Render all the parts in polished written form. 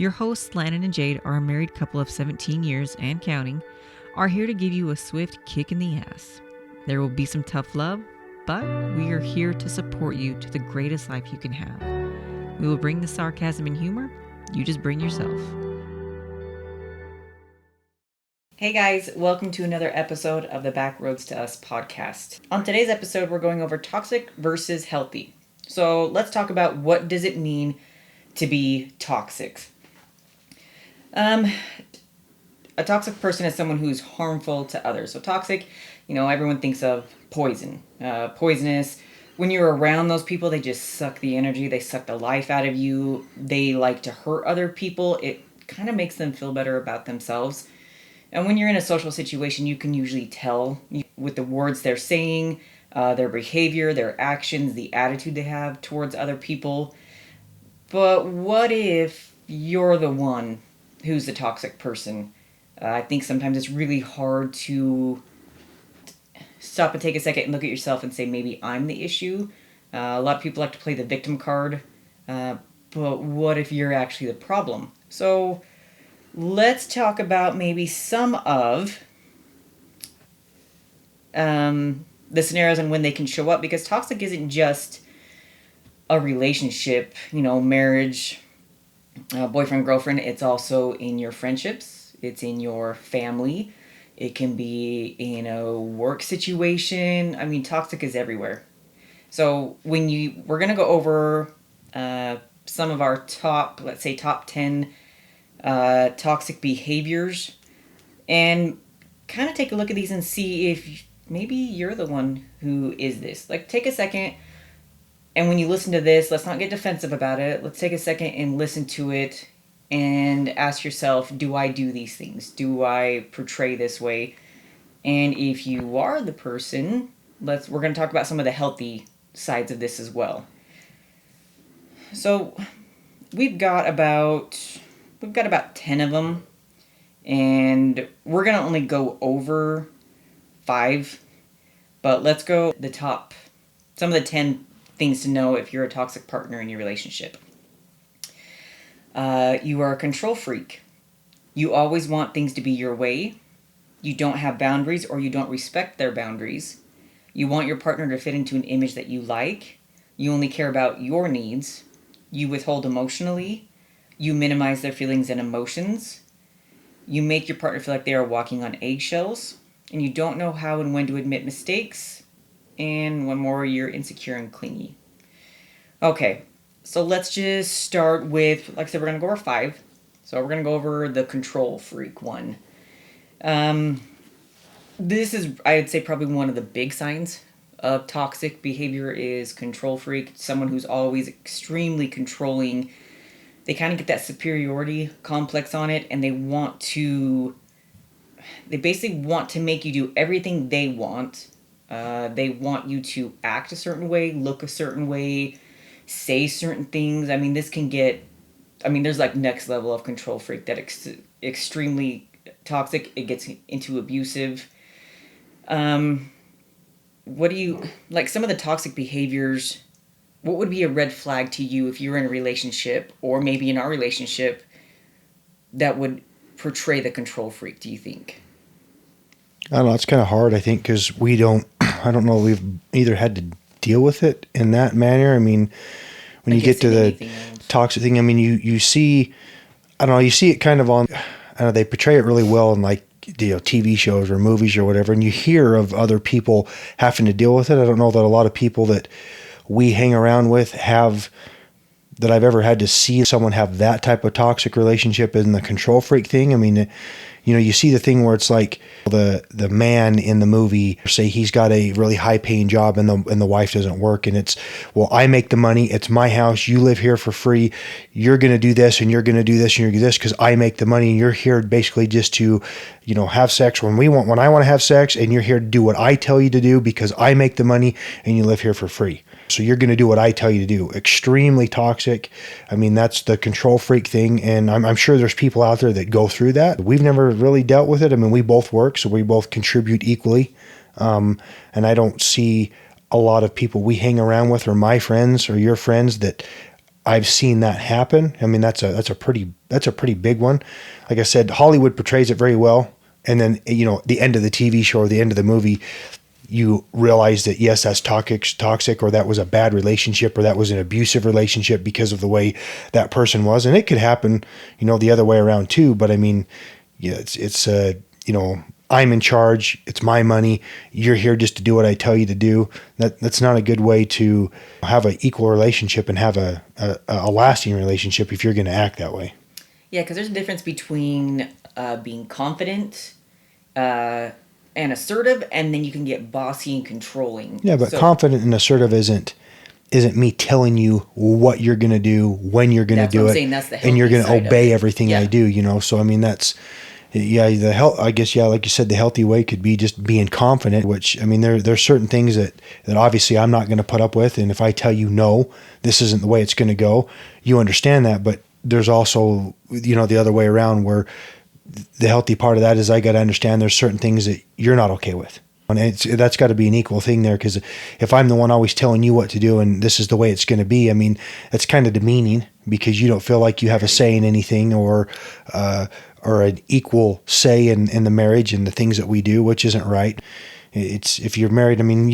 Your hosts, Landon and Jade, are a married couple of 17 years and counting, are here to give you a swift kick in the ass. There will be some tough love, but we are here to support you to the greatest life you can have. We will bring the sarcasm and humor. You just bring yourself. Hey guys, welcome to another episode of the Back Roads to Us podcast. On today's episode, we're going over toxic versus healthy. So let's talk about what does it mean to be toxic. A toxic person is someone who's harmful to others. So toxic, everyone thinks of poison, poisonous. When you're around those people, they just suck the energy. They suck the life out of you. They like to hurt other people. It kind of makes them feel better about themselves. And when you're in a social situation, you can usually tell with the words they're saying, their behavior, their actions, the attitude they have towards other people. But what if you're the one who's the toxic person? I think sometimes it's really hard to stop and take a second and look at yourself and say, maybe I'm the issue. A lot of people like to play the victim card. But what if you're actually the problem? So let's talk about maybe some of the scenarios and when they can show up, because toxic isn't just a relationship, marriage, boyfriend, girlfriend. It's also in your friendships. It's in your family. It can be in a work situation. I mean, toxic is everywhere. So we're going to go over some of our top 10 toxic behaviors, and kind of take a look at these and see if maybe you're the one who is this. Like, take a second, and when you listen to this, let's not get defensive about it. Let's take a second and listen to it and ask yourself, do I do these things? Do I portray this way? And if you are the person, we're going to talk about some of the healthy sides of this as well. So we've got about 10 of them, and we're going to only go over 5, but let's go some of the 10 things to know if you're a toxic partner in your relationship. You are a control freak. You always want things to be your way. You don't have boundaries, or you don't respect their boundaries. You want your partner to fit into an image that you like. You only care about your needs. You withhold emotionally. You minimize their feelings and emotions. You make your partner feel like they are walking on eggshells. And you don't know how and when to admit mistakes. And one more, you're insecure and clingy. Okay, so let's just start with, like I said, we're going to go over 5. So we're going to go over the control freak one. This is, I'd say, probably one of the big signs of toxic behavior is control freak. Someone who's always extremely controlling. They kind of get that superiority complex on it, and they basically want to make you do everything they want. They want you to act a certain way, look a certain way, say certain things. I mean, there's like next level of control freak that extremely toxic. It gets into abusive. What do you, like some of the toxic behaviors, what would be a red flag to you if you're in a relationship, or maybe in our relationship, that would portray the control freak, do you think? I don't know. It's kind of hard, I think, because I don't know, we've either had to deal with it in that manner. I mean, when you get to the toxic thing, I mean, you see it kind of on, I don't know, they portray it really well in like, TV shows or movies or whatever, and you hear of other people having to deal with it. I don't know that a lot of people that we hang around with that I've ever had to see someone have that type of toxic relationship in the control freak thing. I mean, you see the thing where it's like the man in the movie, say he's got a really high paying job and the wife doesn't work, and it's, well, I make the money, it's my house, you live here for free, you're going to do this and you're going to do this and you're going to do this because I make the money, and you're here basically just to, have sex when I want to have sex, and you're here to do what I tell you to do because I make the money and you live here for free. So you're going to do what I tell you to do. Extremely toxic. I mean, that's the control freak thing. And I'm sure there's people out there that go through that. We've never really dealt with it. I mean, we both work, so we both contribute equally. And I don't see a lot of people we hang around with, or my friends or your friends, that I've seen that happen. I mean, that's a pretty big one. Like I said, Hollywood portrays it very well. And then, the end of the TV show or the end of the movie, you realize that yes, that's toxic, or that was a bad relationship, or that was an abusive relationship because of the way that person was. And it could happen, the other way around too. But I mean, yeah, it's I'm in charge. It's my money. You're here just to do what I tell you to do. That's not a good way to have an equal relationship and have a lasting relationship if you're going to act that way. Yeah, because there's a difference between being confident and assertive, and then you can get bossy and controlling. Yeah, but confident and assertive isn't me telling you what you're going to do, when you're going to do it, and you're going to obey everything I do. So I mean, that's. Yeah, I guess, like you said, the healthy way could be just being confident, which, I mean, there's certain things that obviously I'm not going to put up with. And if I tell you, no, this isn't the way it's going to go, you understand that. But there's also, the other way around, where the healthy part of that is I got to understand there's certain things that you're not okay with. And that's got to be an equal thing there, because if I'm the one always telling you what to do and this is the way it's going to be, I mean, it's kind of demeaning, because you don't feel like you have a say in anything, or an equal say in the marriage and the things that we do, which isn't right. It's, if you're married, I mean,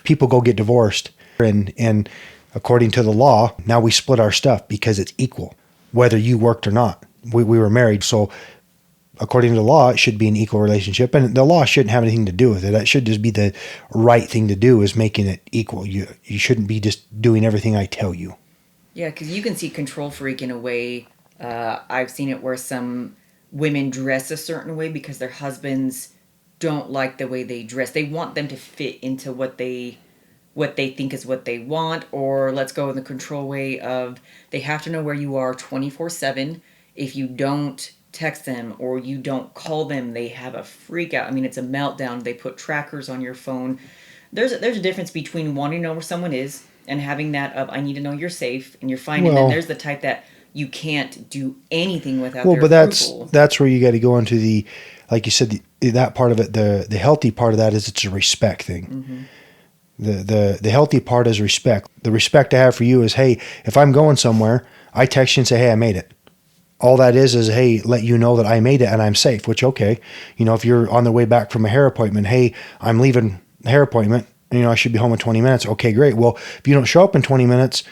people go get divorced, and according to the law, now we split our stuff because it's equal, whether you worked or not. We were married, so according to the law, it should be an equal relationship, and the law shouldn't have anything to do with it. That should just be the right thing to do, is making it equal. You shouldn't be just doing everything I tell you. Yeah, because you can see control freak in a way. I've seen it where some women dress a certain way because their husbands don't like the way they dress. They want them to fit into what they think is what they want. Or let's go in the control way of they have to know where you are 24/7. If you don't text them or you don't call them, they have a freak out. I mean, it's a meltdown. They put trackers on your phone. There's a difference between wanting to know where someone is and having that of I need to know you're safe and you're fine. And then there's the type that you can't do anything without their approval. That's where you got to go into the, like you said, that part of it. The healthy part of that is it's a respect thing. Mm-hmm. The healthy part is respect. The respect I have for you is, hey, if I'm going somewhere, I text you and say, hey, I made it. All that is, hey, let you know that I made it and I'm safe, which, okay. If you're on the way back from a hair appointment, hey, I'm leaving the hair appointment, I should be home in 20 minutes. Okay, great. Well, if you don't show up in 20 minutes,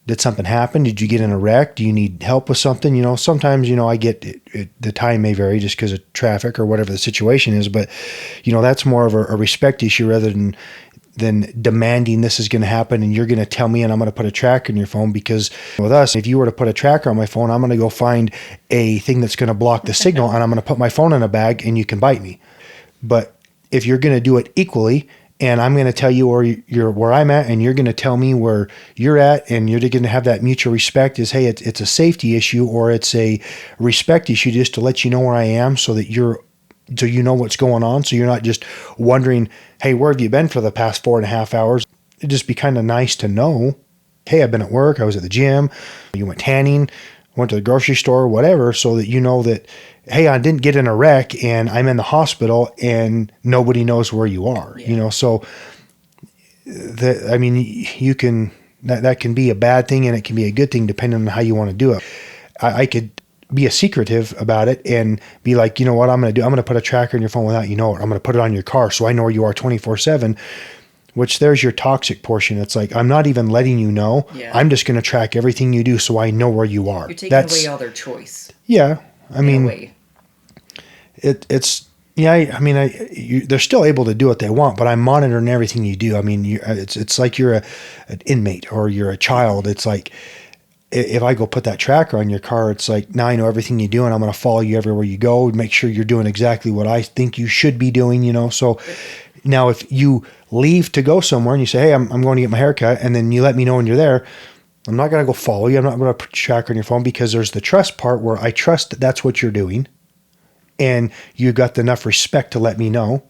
did something happen? Did you get in a wreck? Do you need help with something? Sometimes, I get it, the time may vary just because of traffic or whatever the situation is, but, that's more of a respect issue rather than demanding this is going to happen and you're going to tell me and I'm going to put a tracker in your phone. Because with us, if you were to put a tracker on my phone, I'm going to go find a thing that's going to block the signal and I'm going to put my phone in a bag and you can bite me. But if you're going to do it equally, and I'm going to tell you where I'm at, and you're going to tell me where you're at, and you're going to have that mutual respect, is, hey, it's a safety issue or it's a respect issue, just to let you know where I am, so you know what's going on, so you're not just wondering, hey, where have you been for the past 4.5 hours? It'd just be kind of nice to know, hey, I've been at work, I was at the gym, you went tanning, went to the grocery store, whatever, so that you know that, hey, I didn't get in a wreck and I'm in the hospital and nobody knows where you are. Yeah. So you can, that can be a bad thing and it can be a good thing depending on how you want to do it. I could be a secretive about it and be like, you know what I'm going to do? I'm going to put a tracker in your phone without you know it. I'm going to put it on your car so I know where you are 24/7. Which there's your toxic portion. It's like, I'm not even letting you know. Yeah. I'm just going to track everything you do so I know where you are. You're taking away all their choice. Yeah. I mean, they're still able to do what they want, but I'm monitoring everything you do. I mean, it's like you're an inmate or you're a child. It's like, if I go put that tracker on your car, it's like, now I know everything you do and I'm going to follow you everywhere you go, make sure you're doing exactly what I think you should be doing, So now if you leave to go somewhere and you say, hey, I'm going to get my haircut, and then you let me know when you're there, I'm not going to go follow you. I'm not going to put a tracker on your phone, because there's the trust part where I trust that that's what you're doing and you got enough respect to let me know,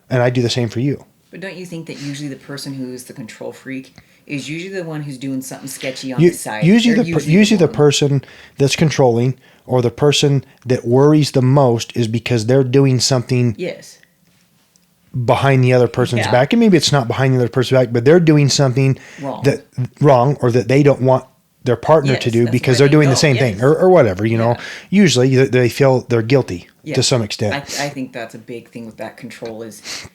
and I do the same for you. But don't you think that usually the person who's the control freak is usually the one who's doing something sketchy on the side? Usually the person that's controlling or the person that worries the most is because they're doing something behind the other person's back. And maybe it's not behind the other person's back, but they're doing something wrong or that they don't want their partner Yes, to do that's because where they're they doing the go. same Yes. thing or whatever, you know. Yeah. Usually they feel they're guilty to some extent. I think that's a big thing with that control is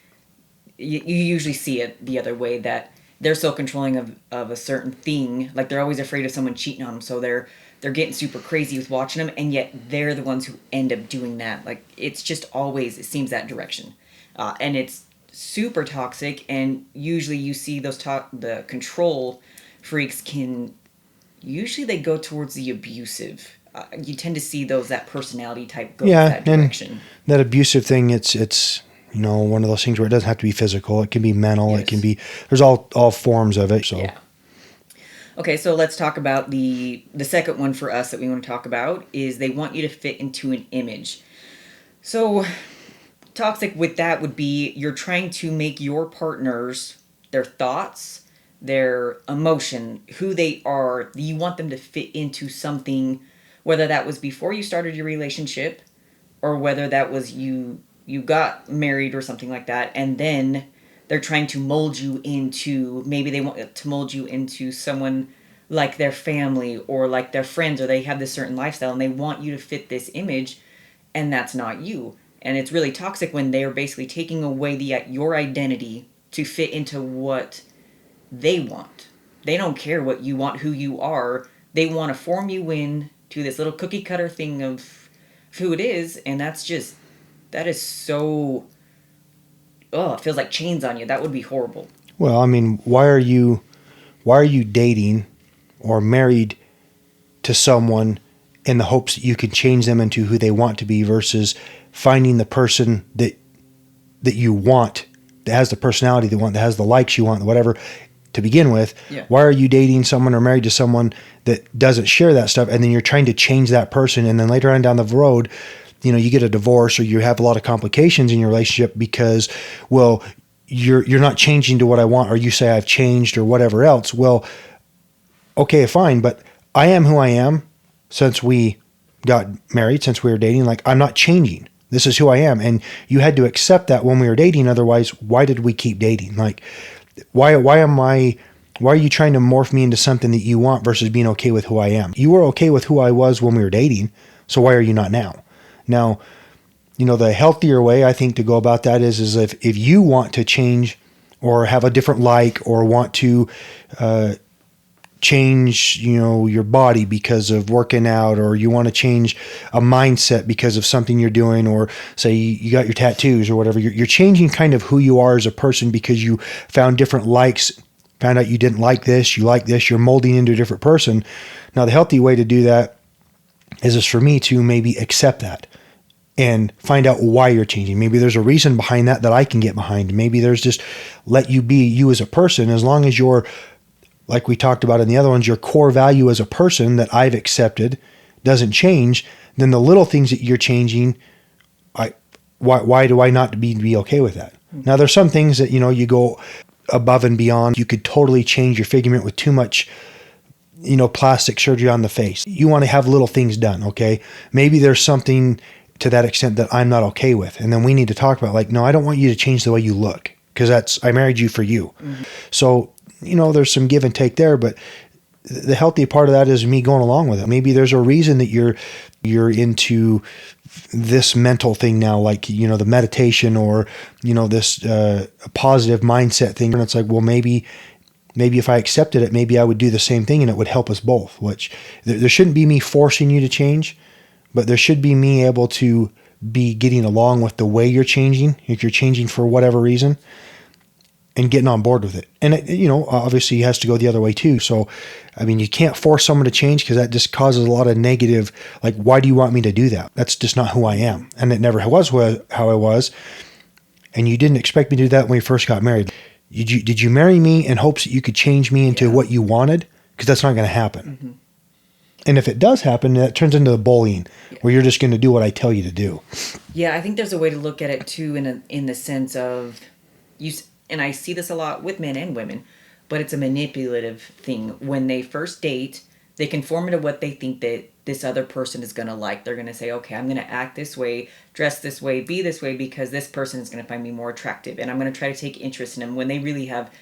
you usually see it the other way, that they're so controlling of a certain thing, like they're always afraid of someone cheating on them, so they're getting super crazy with watching them, and yet they're the ones who end up doing that. Like it's just always, it seems that direction, and it's super toxic. And usually you see the control freaks can usually they go towards the abusive. You tend to see that personality type go that direction. And that abusive thing, it's you know, one of those things where it doesn't have to be physical. It can be mental. Yes. It can be, there's all forms of it. So yeah. Okay, so let's talk about the second one for us that we want to talk about is they want you to fit into an image. So toxic with that would be you're trying to make your partners, their thoughts, their emotion, who they are, you want them to fit into something, whether that was before you started your relationship or whether that was you got married or something like that, and then they're trying to mold you into, maybe they want to mold you into someone like their family or like their friends, or they have this certain lifestyle and they want you to fit this image, and that's not you. And it's really toxic when they are basically taking away your identity to fit into what they want. They don't care what you want, who you are. They want to form you in to this little cookie cutter thing of who it is, and that is so, oh, it feels like chains on you. That would be horrible. well, I mean, why are you dating or married to someone in the hopes that you can change them into who they want to be versus finding the person that you want, that has the personality that you want, that has the likes you want, whatever, to begin with? Yeah. Why are you dating someone or married to someone that doesn't share that stuff, and then you're trying to change that person, and then later on down the road, you know, you get a divorce or you have a lot of complications in your relationship because, well, you're not changing to what I want, or you say I've changed or whatever else. Well, okay, fine, but I am who I am since we got married, since we were dating. Like, I'm not changing. This is who I am. And you had to accept that when we were dating. Otherwise, why did we keep dating? Like, why are you trying to morph me into something that you want versus being okay with who I am? You were okay with who I was when we were dating, so why are you not now? Now, you know, the healthier way I think to go about that is if you want to change or have a different like or want to change, you know, your body because of working out, or you want to change a mindset because of something you're doing, or say you got your tattoos or whatever, you're changing kind of who you are as a person because you found different likes, found out you didn't like this, you like this, you're molding into a different person. Now, the healthy way to do that is for me to maybe accept that and find out why you're changing. Maybe there's a reason behind that I can get behind. Maybe there's just let you be you as a person, as long as you're, like we talked about in the other ones, your core value as a person that I've accepted doesn't change. Then the little things that you're changing, why do I not be okay with that? Mm-hmm. Now, there's some things that, you know, you go above and beyond. You could totally change your figurement with too much, you know, plastic surgery on the face. You want to have little things done, okay? Maybe there's something to that extent that I'm not okay with. And then we need to talk about, like, no, I don't want you to change the way you look, because I married you for you. Mm-hmm. So, you know, there's some give and take there, but the healthy part of that is me going along with it. Maybe there's a reason that you're into this mental thing now, like, you know, the meditation, or, you know, this positive mindset thing. And it's like, well, maybe if I accepted it, maybe I would do the same thing and it would help us both, which there shouldn't be me forcing you to change, but there should be me able to be getting along with the way you're changing, if you're changing for whatever reason, and getting on board with it. And it, you know, obviously it has to go the other way too. So, I mean, you can't force someone to change, because that just causes a lot of negative, like, why do you want me to do that? That's just not who I am. And it never was how I was. And you didn't expect me to do that when we first got married. Did you marry me in hopes that you could change me into what you wanted? Because that's not going to happen. Mm-hmm. And if it does happen, that turns into the bullying, where you're just going to do what I tell you to do. Yeah, I think there's a way to look at it too, in the sense of and I see this a lot with men and women, but it's a manipulative thing. When they first date, they conform to what they think that this other person is going to like. They're going to say, okay, I'm going to act this way, dress this way, be this way, because this person is going to find me more attractive, and I'm going to try to take interest in them when they really have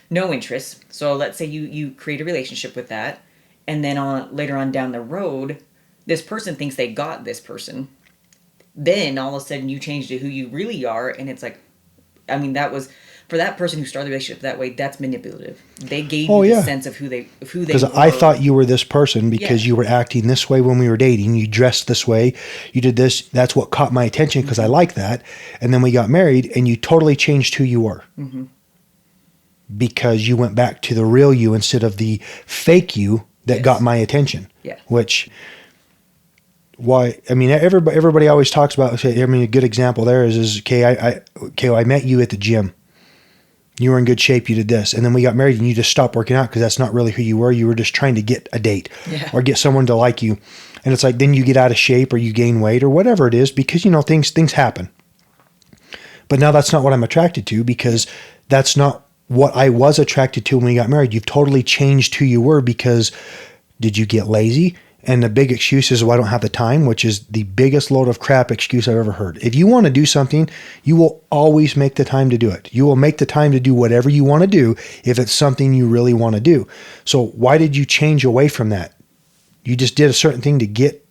no interest. So let's say you create a relationship with that, and then later on down the road, this person thinks they got this person. Then all of a sudden you change to who you really are, and it's like, I mean, that was for that person who started the relationship that way. That's manipulative. They gave you the sense of who they because were. I thought you were this person because you were acting this way when we were dating. You dressed this way. You did this. That's what caught my attention because I like that. And then we got married, and you totally changed who you were because you went back to the real you instead of the fake you that got my attention. Yeah. Which, why? I mean, everybody always talks about. I mean, a good example there is I met you at the gym. You were in good shape. You did this. And then we got married and you just stopped working out because that's not really who you were. You were just trying to get a date or get someone to like you. And it's like, then you get out of shape or you gain weight or whatever it is because, things happen. But now that's not what I'm attracted to because that's not what I was attracted to when we got married. You've totally changed who you were because did you get lazy? And the big excuse is, well, I don't have the time, which is the biggest load of crap excuse I've ever heard. If you want to do something, you will always make the time to do it. You will make the time to do whatever you want to do if it's something you really want to do. So why did you change away from that? You just did a certain thing to get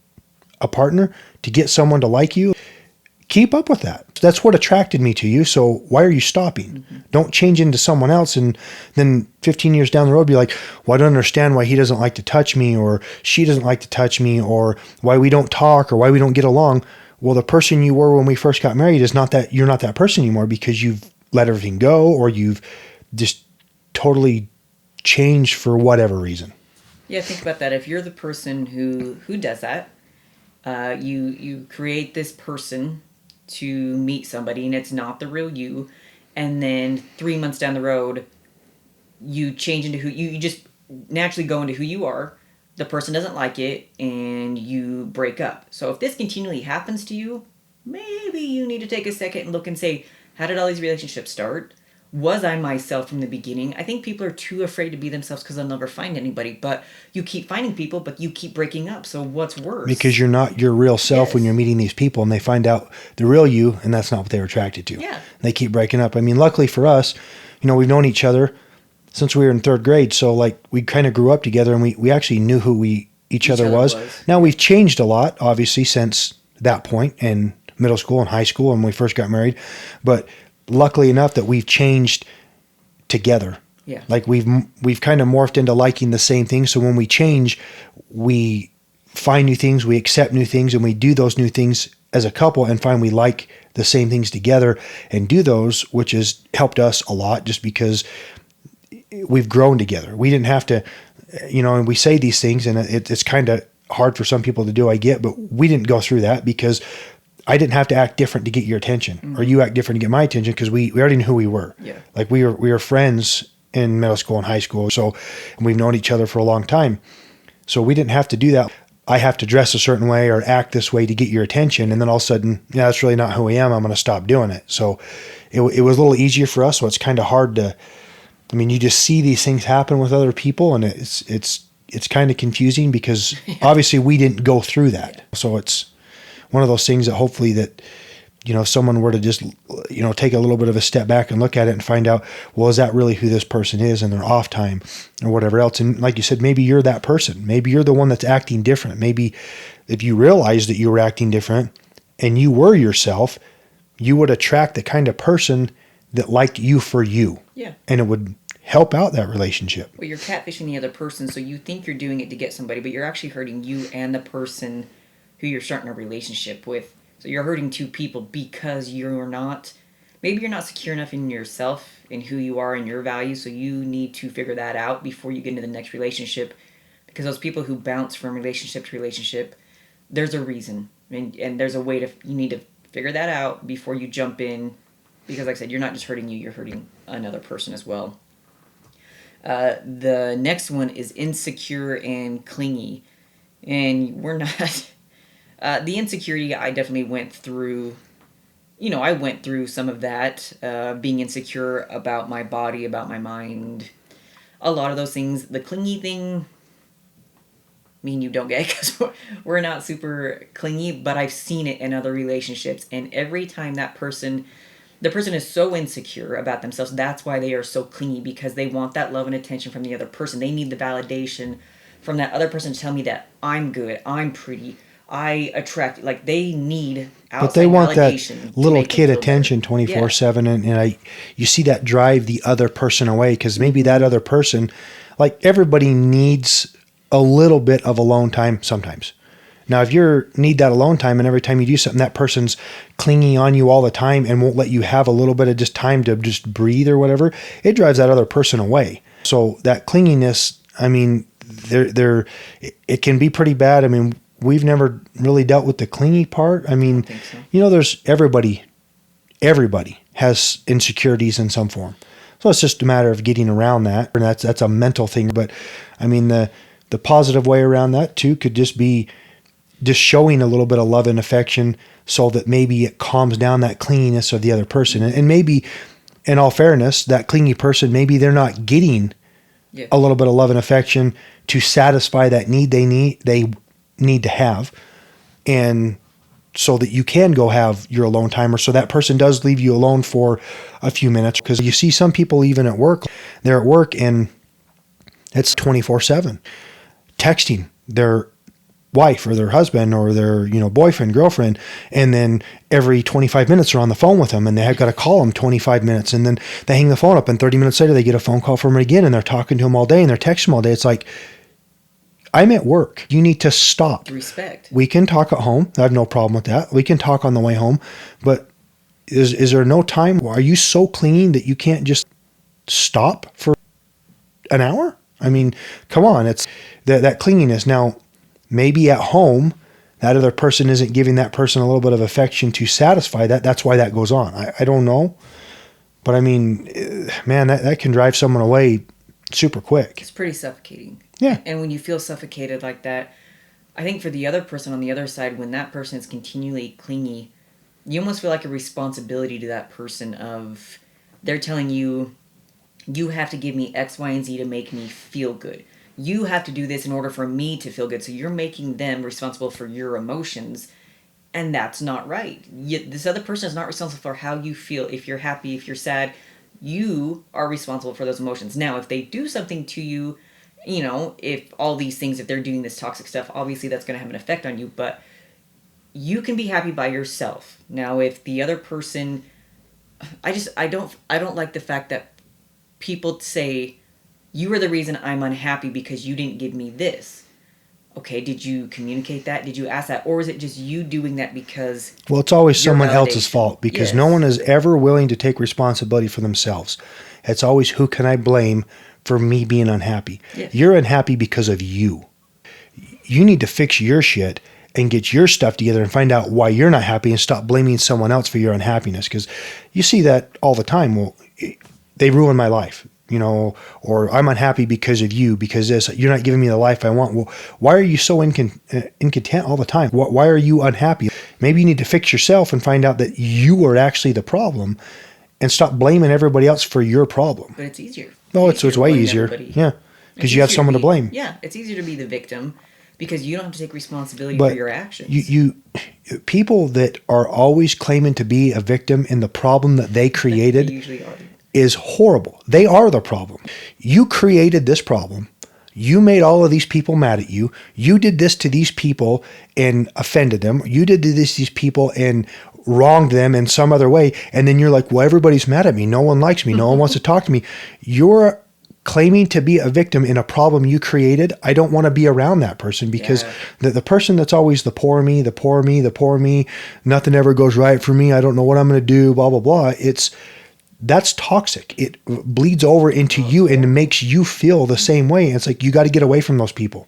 a partner, to get someone to like you. Keep up with that. That's what attracted me to you. So why are you stopping? Don't change into someone else and then 15 years down the road be like, well, I don't understand why he doesn't like to touch me or she doesn't like to touch me or why we don't talk or why we don't get along. Well, the person you were when we first got married is not that, you're not that person anymore because you've let everything go or you've just totally changed for whatever reason. Yeah, think about that. If you're the person who does that, you create this person to meet somebody and it's not the real you, and then 3 months down the road you change into who you just naturally go into who you are. The person doesn't like it and you break up. So if this continually happens to you, maybe you need to take a second and look and say, how did all these relationships start? Was I myself from the beginning? I think people are too afraid to be themselves because they'll never find anybody. But you keep finding people, but you keep breaking up. So what's worse? Because you're not your real self when you're meeting these people and they find out the real you and that's not what they were attracted to. Yeah. They keep breaking up. I mean, luckily for us, we've known each other since we were in third grade. So like we kind of grew up together and we actually knew who each other was. Now we've changed a lot, obviously, since that point in middle school and high school and when we first got married. But luckily enough that we've changed together. Yeah. Like we've kind of morphed into liking the same things. So when we change, we find new things, we accept new things, and we do those new things as a couple and find we like the same things together and do those, which has helped us a lot just because we've grown together. We didn't have to, and we say these things and it's kind of hard for some people to do, I get, but we didn't go through that because I didn't have to act different to get your attention or you act different to get my attention because we already knew who we were. Yeah. Like we were friends in middle school and high school. So, and we've known each other for a long time. So we didn't have to do that. I have to dress a certain way or act this way to get your attention. And then all of a sudden, that's really not who I am. I'm going to stop doing it. So it was a little easier for us. So it's kind of hard to, you just see these things happen with other people and it's kind of confusing because obviously we didn't go through that. So it's one of those things that hopefully that, if someone were to just, take a little bit of a step back and look at it and find out, well, is that really who this person is in their off time or whatever else? And like you said, maybe you're that person. Maybe you're the one that's acting different. Maybe if you realized that you were acting different and you were yourself, you would attract the kind of person that liked you for you. Yeah. And it would help out that relationship. Well, you're catfishing the other person, so you think you're doing it to get somebody, but you're actually hurting you and the person who you're starting a relationship with. So you're hurting two people because you're not secure enough in yourself and who you are and your values. So you need to figure that out before you get into the next relationship. Because those people who bounce from relationship to relationship, there's a reason. And there's a way you need to figure that out before you jump in. Because like I said, you're not just hurting you, you're hurting another person as well. The next one is insecure and clingy. And we're not... the insecurity, I definitely went through, I went through some of that, being insecure about my body, about my mind, a lot of those things. The clingy thing, me and you don't get because we're not super clingy, but I've seen it in other relationships, and every time the person is so insecure about themselves, that's why they are so clingy, because they want that love and attention from the other person. They need the validation from that other person to tell me that I'm good, I'm pretty, I attract. Like they need But they outside want that validation to little make them kid feel better. attention Yeah. 24/7, and you see that drive the other person away because maybe Mm-hmm. that other person, like everybody needs a little bit of alone time sometimes. Now, if you need that alone time and every time you do something, that person's clinging on you all the time and won't let you have a little bit of just time to just breathe or whatever, it drives that other person away. So that clinginess, I mean, it can be pretty bad. I mean, we've never really dealt with the clingy part. I I mean, don't think so. there's everybody has insecurities in some form. So it's just a matter of getting around that. And that's a mental thing. But I mean, the positive way around that too could just be just showing a little bit of love and affection so that maybe it calms down that clinginess of the other person. And maybe, in all fairness, that clingy person, maybe they're not getting Yeah. a little bit of love and affection to satisfy that need they need to have. And so that you can go have your alone time, or so that person does leave you alone for a few minutes. Because you see some people even at work, they're at work and it's 24/7 texting their wife or their husband or their boyfriend, girlfriend, and then every 25 minutes they're on the phone with them and they have got to call them 25 minutes and then they hang the phone up and 30 minutes later they get a phone call from them again and they're talking to them all day and they're texting them all day. It's like, I'm at work. You need to stop. Respect. We can talk at home. I have no problem with that. We can talk on the way home, but is there no time? Are you so clingy that you can't just stop for an hour? I mean, come on. It's that clinginess. Now, maybe at home, that other person isn't giving that person a little bit of affection to satisfy that. That's why that goes on. I don't know. But I mean, man, that can drive someone away super quick. It's pretty suffocating. Yeah. And when you feel suffocated like that, I think for the other person on the other side, when that person is continually clingy, you almost feel like a responsibility to that person of they're telling you, you have to give me X, Y, and Z to make me feel good. You have to do this in order for me to feel good. So you're making them responsible for your emotions, and that's not right. This other person is not responsible for how you feel. If you're happy, if you're sad, you are responsible for those emotions. Now, if they do something to you, if all these things, if they're doing this toxic stuff, obviously that's going to have an effect on you, but you can be happy by yourself. Now, if the other person, I don't like the fact that people say, you are the reason I'm unhappy because you didn't give me this. Okay, did you communicate that? Did you ask that? Or is it just you doing that because... Well, it's always your someone else's validation? fault because Yes. no one is ever willing to take responsibility for themselves. It's always, who can I blame for me being unhappy? Yes. You're unhappy because of you. You need to fix your shit and get your stuff together and find out why you're not happy and stop blaming someone else for your unhappiness. Because you see that all the time. Well, they ruined my life, or I'm unhappy because of you, because you're not giving me the life I want. Well, why are you so incontent all the time? Why are you unhappy? Maybe you need to fix yourself and find out that you are actually the problem and stop blaming everybody else for your problem. But it's easier. No, it's easier to way blame easier. everybody. Yeah, because you have someone to blame. Yeah, it's easier to be the victim because you don't have to take responsibility But for your actions. you people that are always claiming to be a victim in the problem that they They created usually are. is horrible. They are the problem. You created this problem. You made all of these people mad at you. You did this to these people and offended them. You did this to these people and wronged them in some other way. And then you're like, well, everybody's mad at me. No one likes me. No one wants to talk to me. You're claiming to be a victim in a problem you created. I don't want to be around that person because the person that's always the poor me, the poor me, the poor me, nothing ever goes right for me. I don't know what I'm going to do, blah, blah, blah. That's toxic. It bleeds over into you and makes you feel the same way. It's like, you got to get away from those people.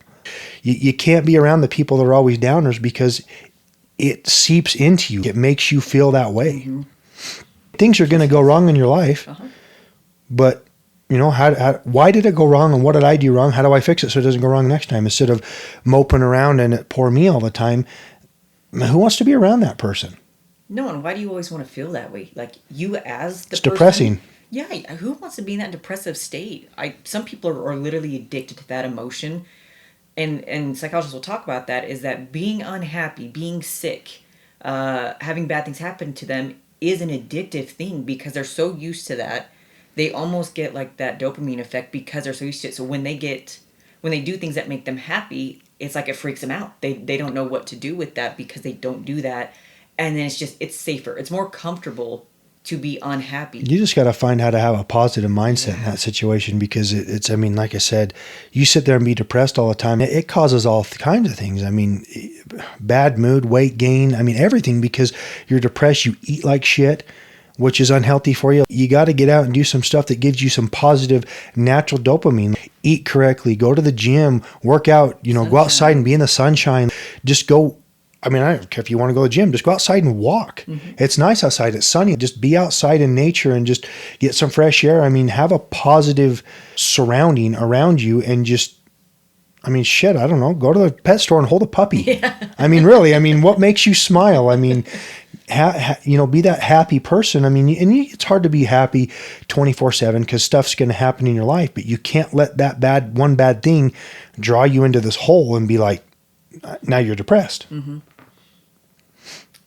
You can't be around the people that are always downers because it seeps into you. It makes you feel that way. Mm-hmm. Things are going to go wrong in your life, but why did it go wrong and what did I do wrong? How do I fix it so it doesn't go wrong next time? Instead of moping around and it poor me all the time, who wants to be around that person? No, and why do you always want to feel that way? Like, you as the It's person... depressing. Yeah, who wants to be in that depressive state? Some people are literally addicted to that emotion. And psychologists will talk about that, is that being unhappy, being sick, having bad things happen to them is an addictive thing because they're so used to that. They almost get like that dopamine effect because they're so used to it. So when when they do things that make them happy, it's like it freaks them out. They don't know what to do with that because they don't do that. And then it's safer. It's more comfortable to be unhappy. You just got to find how to have a positive mindset in that situation, because it's, I mean, like I said, you sit there and be depressed all the time. It causes all kinds of things. I mean, bad mood, weight gain, I mean, everything, because you're depressed, you eat like shit, which is unhealthy for you. You got to get out and do some stuff that gives you some positive natural dopamine. Eat correctly, go to the gym, work out, go outside and be in the sunshine. Just go. I mean, I don't care if you want to go to the gym, just go outside and walk. Mm-hmm. It's nice outside. It's sunny. Just be outside in nature and just get some fresh air. I mean, have a positive surrounding around you, and just, I mean, shit, I don't know, go to the pet store and hold a puppy. Yeah. I mean, really, I mean, what makes you smile? I mean, be that happy person. I mean, it's hard to be happy 24/7 because stuff's going to happen in your life, but you can't let that one bad thing draw you into this hole and be like, now you're depressed. Mm-hmm.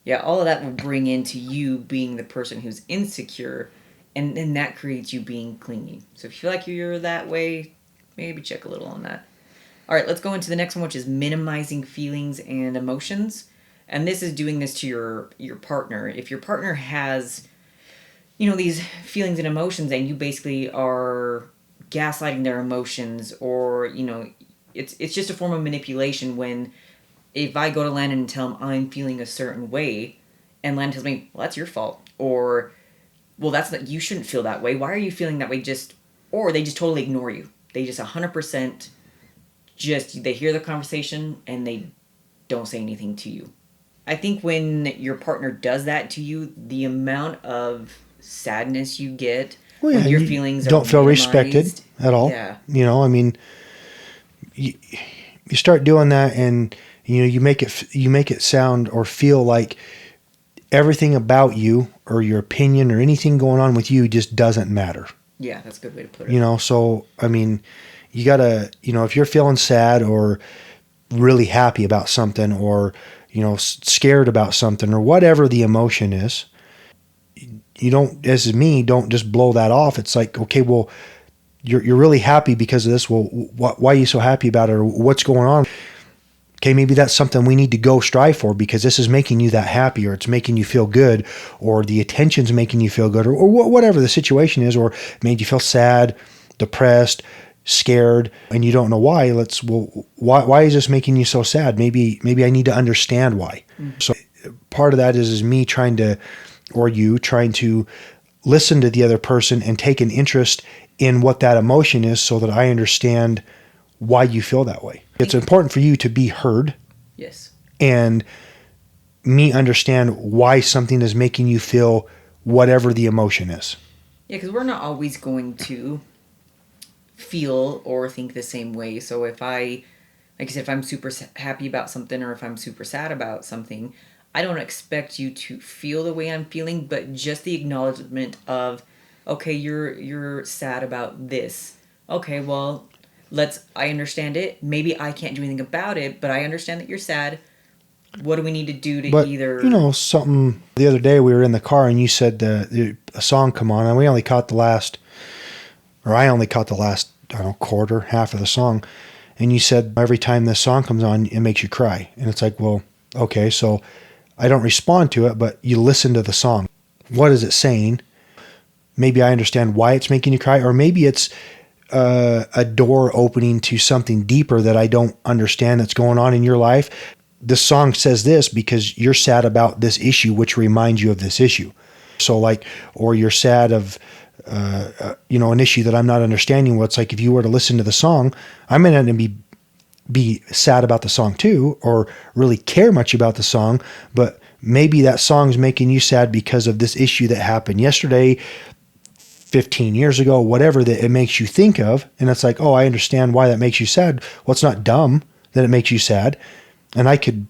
Yeah, all of that will bring into you being the person who's insecure, and then that creates you being clingy. So if you feel like you're that way, maybe check a little on that. All right, let's go into the next one, which is minimizing feelings and emotions. And this is doing this to your partner. If your partner has, these feelings and emotions, and you basically are gaslighting their emotions, or, it's just a form of manipulation. When if I go to Landon and tell him I'm feeling a certain way, and Landon tells me, well, that's your fault, or, well, that's not, you shouldn't feel that way. Why are you feeling that way? Or they just totally ignore you. They just 100% they hear the conversation and they don't say anything to you. I think when your partner does that to you, the amount of sadness you get when your feelings don't feel respected at all. Yeah. I mean, you start doing that, and you make it sound or feel like everything about you or your opinion or anything going on with you just doesn't matter. Yeah, that's a good way to put it. So I mean, you gotta, if you're feeling sad or really happy about something, or scared about something, or whatever the emotion is, you don't, as me, don't just blow that off. It's like, okay, well, you're really happy because of this. Well, why are you so happy about it, or what's going on? Okay, maybe that's something we need to go strive for, because this is making you that happy, or it's making you feel good, or the attention's making you feel good, or whatever the situation is, or made you feel sad, depressed, scared, and you don't know why. Why is this making you so sad? Maybe I need to understand why. Mm-hmm. So part of that is me trying to, or you trying to listen to the other person and take an interest in what that emotion is, so that I understand why you feel that way. It's important for you to be heard. Yes. And me understand why something is making you feel whatever the emotion is. Yeah, because we're not always going to feel or think the same way. So if like I said, if I'm super happy about something, or if I'm super sad about something, I don't expect you to feel the way I'm feeling, but just the acknowledgement of, okay, you're sad about this. Okay, well, I understand it. Maybe I can't do anything about it, but I understand that you're sad. What do we need to do to either... something, the other day we were in the car and you said a song come on, and I only caught the last, I don't know, quarter, half of the song. And you said every time this song comes on, it makes you cry. And it's like, well, okay, so I don't respond to it, but you listen to the song. What is it saying? Maybe I understand why it's making you cry, or maybe it's a door opening to something deeper that I don't understand that's going on in your life. This song says this because you're sad about this issue, which reminds you of this issue. So or you're sad of, an issue that I'm not understanding. Well, it's like, if you were to listen to the song, I may not be sad about the song too, or really care much about the song, but maybe that song's making you sad because of this issue that happened yesterday, 15 years ago, whatever that it makes you think of. And it's like, oh, I understand why that makes you sad. Well, it's not dumb that it makes you sad. And I could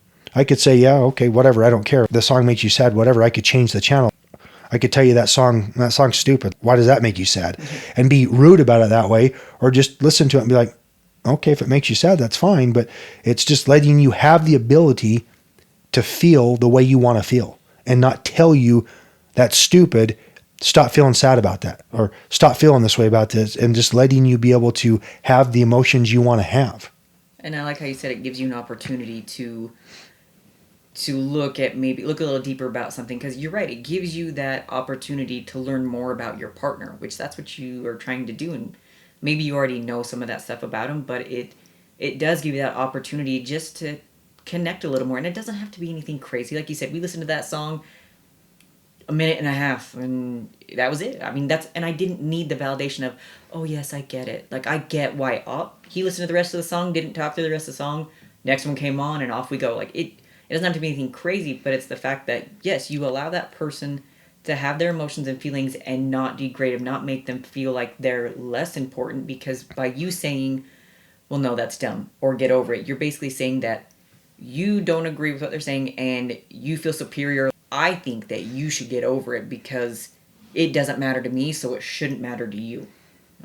say, yeah, okay, whatever, I don't care. The song makes you sad, whatever. I could change the channel. I could tell you that song's stupid. Why does that make you sad? Mm-hmm. And be rude about it that way, or just listen to it and be like, okay, if it makes you sad, that's fine. But it's just letting you have the ability to feel the way you want to feel, and not tell you that's stupid stop feeling sad about that, or stop feeling this way about this, and just letting you be able to have the emotions you want to have. And I like how you said it gives you an opportunity to look a little deeper about something, because you're right, it gives you that opportunity to learn more about your partner, which that's what you are trying to do. And maybe you already know some of that stuff about them, but it does give you that opportunity just to connect a little more. And it doesn't have to be anything crazy. Like you said, we listened to that song a minute and a half and that was it. I mean, and I didn't need the validation of, oh yes, I get it, like I get why he listened to the rest of the song, didn't talk through the rest of the song, next one came on, and off we go. Like it doesn't have to be anything crazy, but it's the fact that yes, you allow that person to have their emotions and feelings and not degrade them, not make them feel like they're less important, because by you saying, well, no, that's dumb, or get over it, you're basically saying that you don't agree with what they're saying and you feel superior. I think that you should get over it because it doesn't matter to me, so it shouldn't matter to you.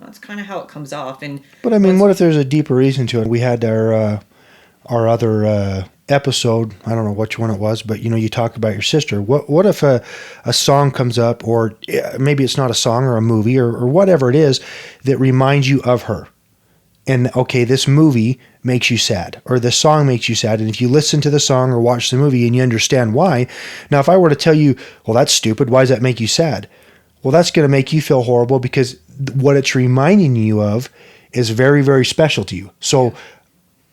That's kind of how it comes off. But I mean, what if there's a deeper reason to it? We had our other episode, I don't know which one it was, but you talk about your sister. What if a song comes up, or maybe it's not a song or a movie or whatever it is that reminds you of her? And okay, this movie makes you sad, or the song makes you sad. And if you listen to the song or watch the movie and you understand why, now if I were to tell you, well, that's stupid, why does that make you sad? Well, that's going to make you feel horrible because what it's reminding you of is very, very special to you. So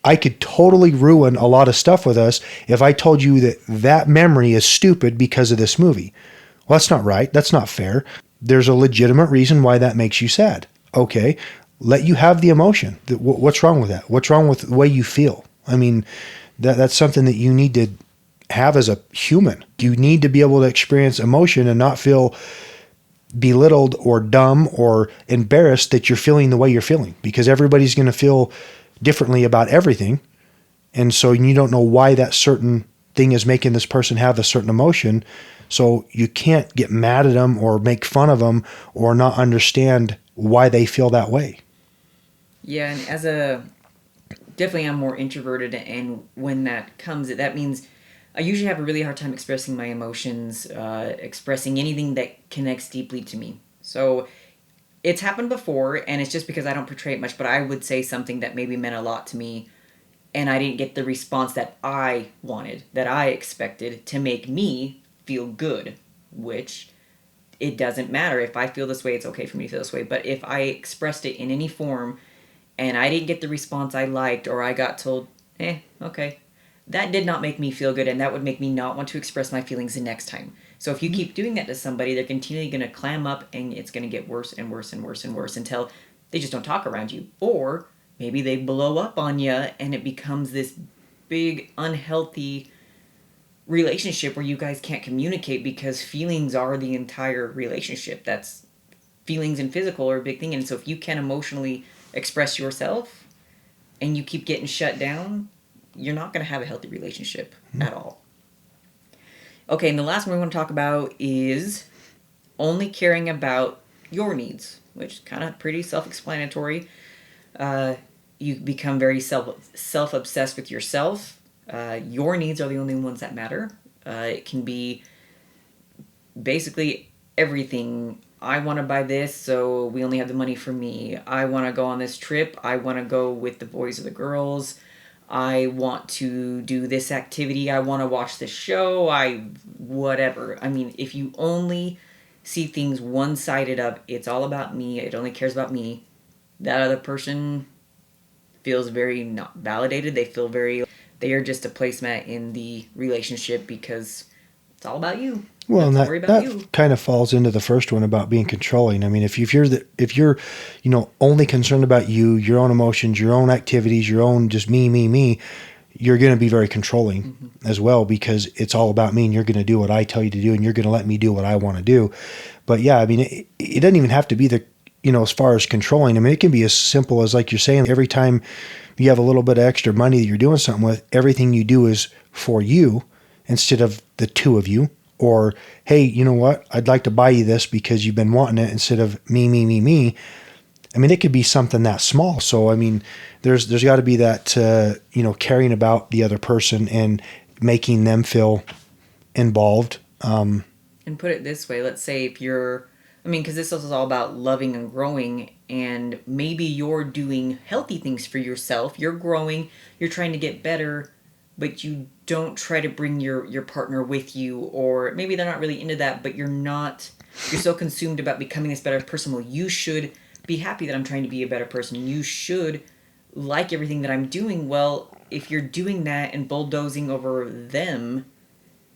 I could totally ruin a lot of stuff with us if I told you that memory is stupid because of this movie. Well, that's not right. That's not fair. There's a legitimate reason why that makes you sad. Okay. Let you have the emotion. What's wrong with that? What's wrong with the way you feel? I mean, that's something that you need to have as a human. You need to be able to experience emotion and not feel belittled or dumb or embarrassed that you're feeling the way you're feeling, because everybody's going to feel differently about everything. And so you don't know why that certain thing is making this person have a certain emotion. So you can't get mad at them or make fun of them or not understand why they feel that way. Yeah, and definitely I'm more introverted, and when that comes, that means I usually have a really hard time expressing my emotions, expressing anything that connects deeply to me. So it's happened before, and it's just because I don't portray it much, but I would say something that maybe meant a lot to me, and I didn't get the response that I wanted, that I expected to make me feel good, which it doesn't matter. If I feel this way, it's okay for me to feel this way. But if I expressed it in any form and I didn't get the response I liked, or I got told, okay, that did not make me feel good, and that would make me not want to express my feelings the next time. So if you keep doing that to somebody, they're continually going to clam up, and it's going to get worse and worse and worse and worse until they just don't talk around you. Or maybe they blow up on you, and it becomes this big, unhealthy relationship where you guys can't communicate, because feelings are the entire relationship. That's feelings and physical are a big thing. And so if you can't emotionally express yourself and you keep getting shut down, you're not going to have a healthy relationship at all. Okay, and the last one we want to talk about is only caring about your needs, which is kind of pretty self-explanatory. You become very self-obsessed with yourself. Your needs are the only ones that matter. It can be basically everything. I want to buy this, so we only have the money for me. I want to go on this trip. I want to go with the boys or the girls. I want to do this activity. I want to watch this show. Whatever. I mean, if you only see things one-sided of, it's all about me, it only cares about me, that other person feels very not validated. They are just a placemat in the relationship because it's all about you. Well, and that kind of falls into the first one about being controlling. I mean, if you're only concerned about you, your own emotions, your own activities, your own just me, you're going to be very controlling as well, because it's all about me and you're going to do what I tell you to do and you're going to let me do what I want to do. But yeah, I mean, it doesn't even have to be as far as controlling. I mean, it can be as simple as, like you're saying, every time you have a little bit of extra money that you're doing something with, everything you do is for you instead of the two of you. Or, hey, you know what? I'd like to buy you this because you've been wanting it, instead of me. I mean, it could be something that small. So, I mean, there's got to be that, caring about the other person and making them feel involved. And put it this way, let's say if you're I mean, because this is all about loving and growing, and maybe you're doing healthy things for yourself. You're growing, you're trying to get better, but you don't try to bring your partner with you, or maybe they're not really into that, but you're so consumed about becoming this better person. Well, you should be happy that I'm trying to be a better person. You should like everything that I'm doing. Well, if you're doing that and bulldozing over them,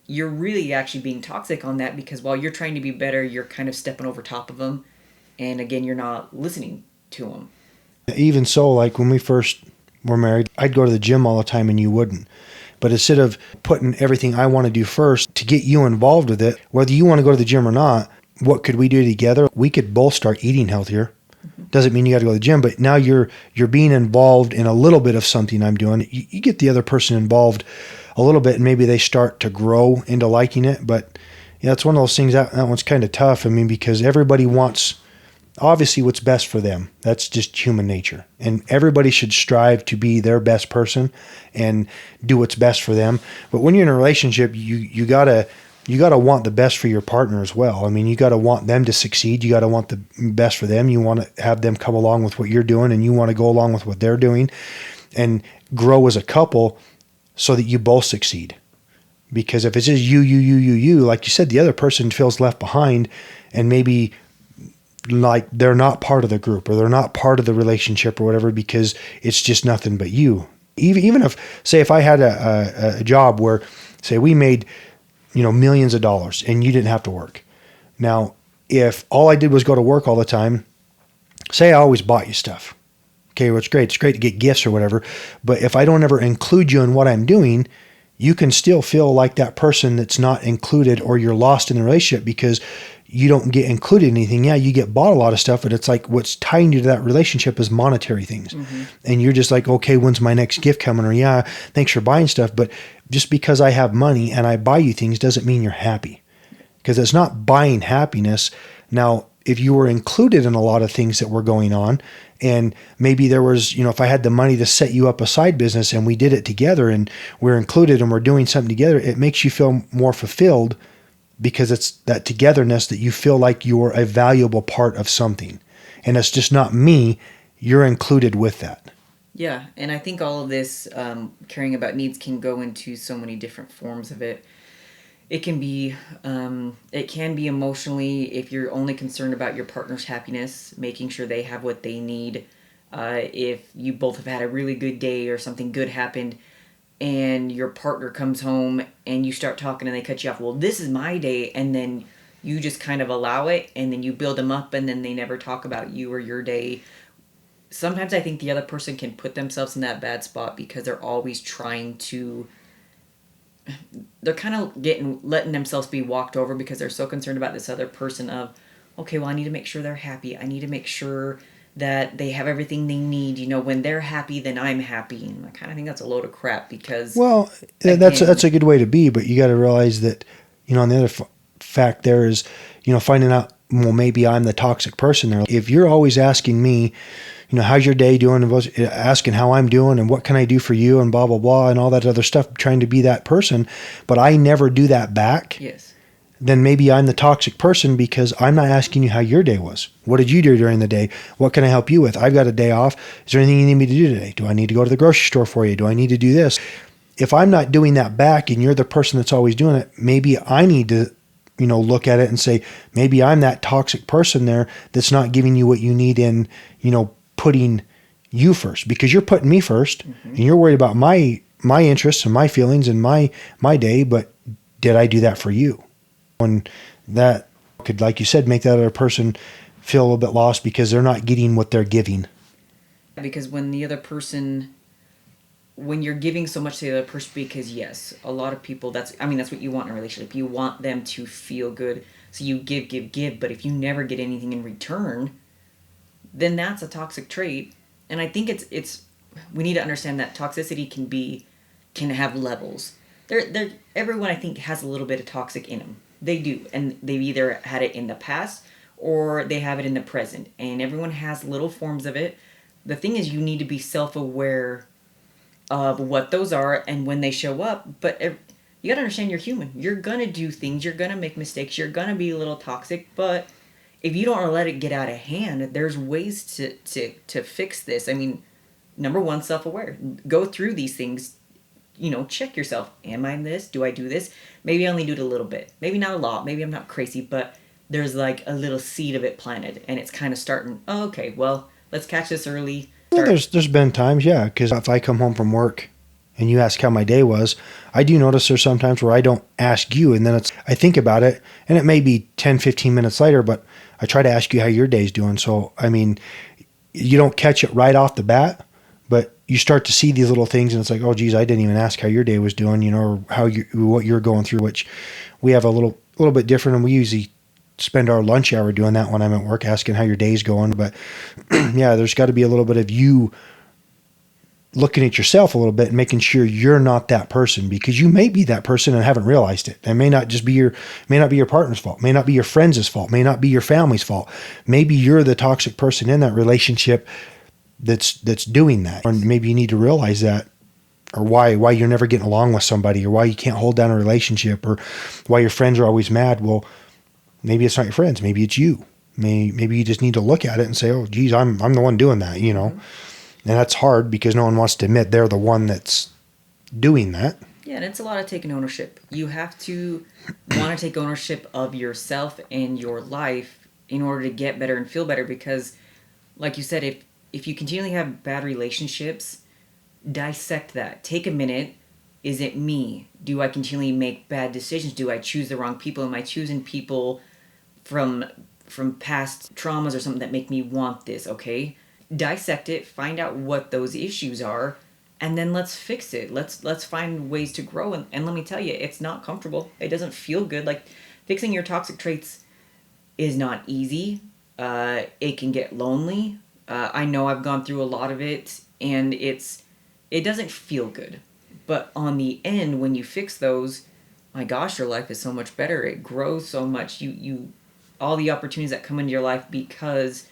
you're really actually being toxic on that, because while you're trying to be better, you're kind of stepping over top of them. And again, you're not listening to them. Even so, like when we first were married, I'd go to the gym all the time and you wouldn't. But instead of putting everything I want to do first to get you involved with it, whether you want to go to the gym or not, what could we do together? We could both start eating healthier. Doesn't mean you got to go to the gym, but now you're being involved in a little bit of something I'm doing. You get the other person involved a little bit, and maybe they start to grow into liking it. But yeah, it's one of those things that one's kind of tough. I mean, because everybody wants obviously what's best for them. That's just human nature, and everybody should strive to be their best person and do what's best for them. But when you're in a relationship, you gotta want the best for your partner as well. I mean, you gotta want them to succeed. You gotta want the best for them. You want to have them come along with what you're doing, and you want to go along with what they're doing, and grow as a couple so that you both succeed. Because if it's just you, like you said, the other person feels left behind, and maybe like they're not part of the group or they're not part of the relationship or whatever, because it's just nothing but you. Even if, say, if I had a job where, say, we made millions of dollars and you didn't have to work. Now, if all I did was go to work all the time, say I always bought you stuff. Okay, well, it's great. It's great to get gifts or whatever. But if I don't ever include you in what I'm doing, you can still feel like that person that's not included, or you're lost in the relationship because you don't get included in anything. Yeah, you get bought a lot of stuff, but it's like what's tying you to that relationship is monetary things. Mm-hmm. And you're just like, okay, when's my next gift coming? Or yeah, thanks for buying stuff. But just because I have money and I buy you things doesn't mean you're happy, because it's not buying happiness. Now, if you were included in a lot of things that were going on, and maybe there was, if I had the money to set you up a side business and we did it together and we're included and we're doing something together, it makes you feel more fulfilled, because it's that togetherness that you feel like you're a valuable part of something. And it's just not me, you're included with that. Yeah, and I think all of this caring about needs can go into so many different forms of it. It can be emotionally, if you're only concerned about your partner's happiness, making sure they have what they need. If you both have had a really good day or something good happened, and your partner comes home and you start talking and they cut you off. Well, this is my day, and then you just kind of allow it, and then you build them up, and then they never talk about you or your day. Sometimes I think the other person can put themselves in that bad spot because they're always trying to. They're kind of letting themselves be walked over because they're so concerned about this other person of, okay, well, I need to make sure they're happy. I need to make sure that they have everything they need. When they're happy, then I'm happy. And I kind of think that's a load of crap, because... Well, that's a good way to be, but you got to realize that, on the other fact there is, finding out, well, maybe I'm the toxic person there. If you're always asking me, how's your day doing, and asking how I'm doing and what can I do for you and blah, blah, blah, and all that other stuff, trying to be that person, but I never do that back. Yes. Then maybe I'm the toxic person, because I'm not asking you how your day was. What did you do during the day? What can I help you with? I've got a day off. Is there anything you need me to do today? Do I need to go to the grocery store for you? Do I need to do this? If I'm not doing that back and you're the person that's always doing it, maybe I need to, look at it and say, maybe I'm that toxic person there that's not giving you what you need in, putting you first, because you're putting me first. Mm-hmm. And you're worried about my interests and my feelings and my day. But did I do that for you? And that could, like you said, make that other person feel a little bit lost because they're not getting what they're giving. Because when you're giving so much to the other person, because yes, a lot of people, that's what you want in a relationship. You want them to feel good. So you give. But if you never get anything in return, then that's a toxic trait. And I think we need to understand that toxicity can have levels. Everyone, I think, has a little bit of toxic in them. They do, and they've either had it in the past or they have it in the present, and everyone has little forms of it. The thing is, you need to be self-aware of what those are and when they show up, but you gotta understand you're human. You're gonna do things, you're gonna make mistakes, you're gonna be a little toxic, but if you don't let it get out of hand, there's ways to fix this. I mean, number one, self-aware. Go through these things. Check yourself. Am I this? Do I do this? Maybe I only do it a little bit. Maybe not a lot. Maybe I'm not crazy, but there's like a little seed of it planted, and it's kind of starting. Oh, okay, well, let's catch this early. Well, there's been times, yeah, because if I come home from work and you ask how my day was, I do notice there's sometimes where I don't ask you, and then I think about it, and it may be 10, 15 minutes later, but I try to ask you how your day's doing. So, I mean, you don't catch it right off the bat, but you start to see these little things, and it's like, oh, geez, I didn't even ask how your day was doing, or what you're going through, which we have a little bit different, and we usually spend our lunch hour doing that when I'm at work, asking how your day's going. But yeah, there's got to be a little bit of you looking at yourself a little bit and making sure you're not that person, because you may be that person and haven't realized it. It may not be your partner's fault, may not be your friend's fault, may not be your family's fault. Maybe you're the toxic person in that relationship that's doing that. Or maybe you need to realize that, or why you're never getting along with somebody, or why you can't hold down a relationship, or why your friends are always mad. Well, maybe it's not your friends. Maybe it's you. Maybe you just need to look at it and say, oh, geez, I'm the one doing that, And that's hard because no one wants to admit they're the one that's doing that. Yeah, and it's a lot of taking ownership. You have to want to take ownership of yourself and your life in order to get better and feel better, because, like you said, if you continually have bad relationships, dissect that. Take a minute. Is it me? Do I continually make bad decisions? Do I choose the wrong people? Am I choosing people from past traumas or something that make me want this? Okay, dissect it, find out what those issues are, and then let's fix it. Let's find ways to grow. And let me tell you, it's not comfortable. It doesn't feel good. Like, fixing your toxic traits is not easy. It can get lonely. I know I've gone through a lot of it, and it doesn't feel good. But on the end, when you fix those, my gosh, your life is so much better. It grows so much. You all the opportunities that come into your life because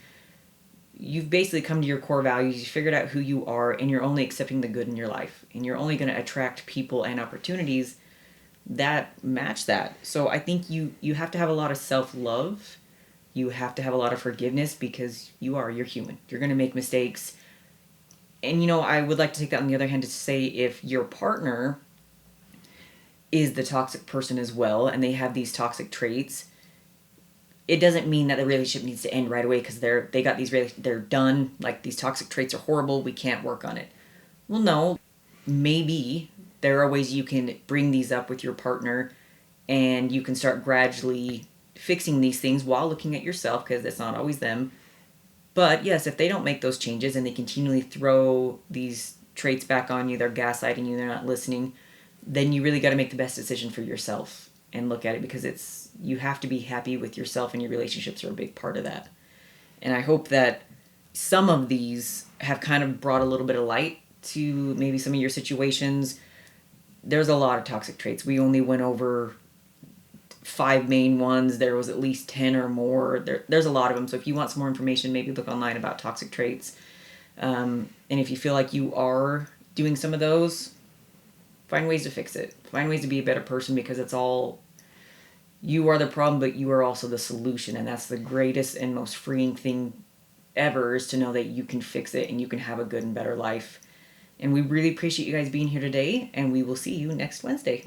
you've basically come to your core values. You figured out who you are, and you're only accepting the good in your life. And you're only going to attract people and opportunities that match that. So I think you have to have a lot of self-love. You have to have a lot of forgiveness, because you're human. You're going to make mistakes. And, I would like to take that on the other hand to say, if your partner is the toxic person as well, and they have these toxic traits, it doesn't mean that the relationship needs to end right away because they're done. Like, these toxic traits are horrible. We can't work on it. Well, no. Maybe there are ways you can bring these up with your partner, and you can start gradually fixing these things while looking at yourself, because it's not always them. But yes, if they don't make those changes and they continually throw these traits back on you, they're gaslighting you, they're not listening, then you really got to make the best decision for yourself and look at it, because you have to be happy with yourself, and your relationships are a big part of that. And I hope that some of these have kind of brought a little bit of light to maybe some of your situations. There's a lot of toxic traits. We only went over 5 main ones. There was at least 10 or more. There's a lot of them. So if you want some more information, maybe look online about toxic traits. And if you feel like you are doing some of those, find ways to fix it. Find ways to be a better person, because it's all, you are the problem, but you are also the solution. And that's the greatest and most freeing thing ever, is to know that you can fix it and you can have a good and better life. And we really appreciate you guys being here today, and we will see you next Wednesday.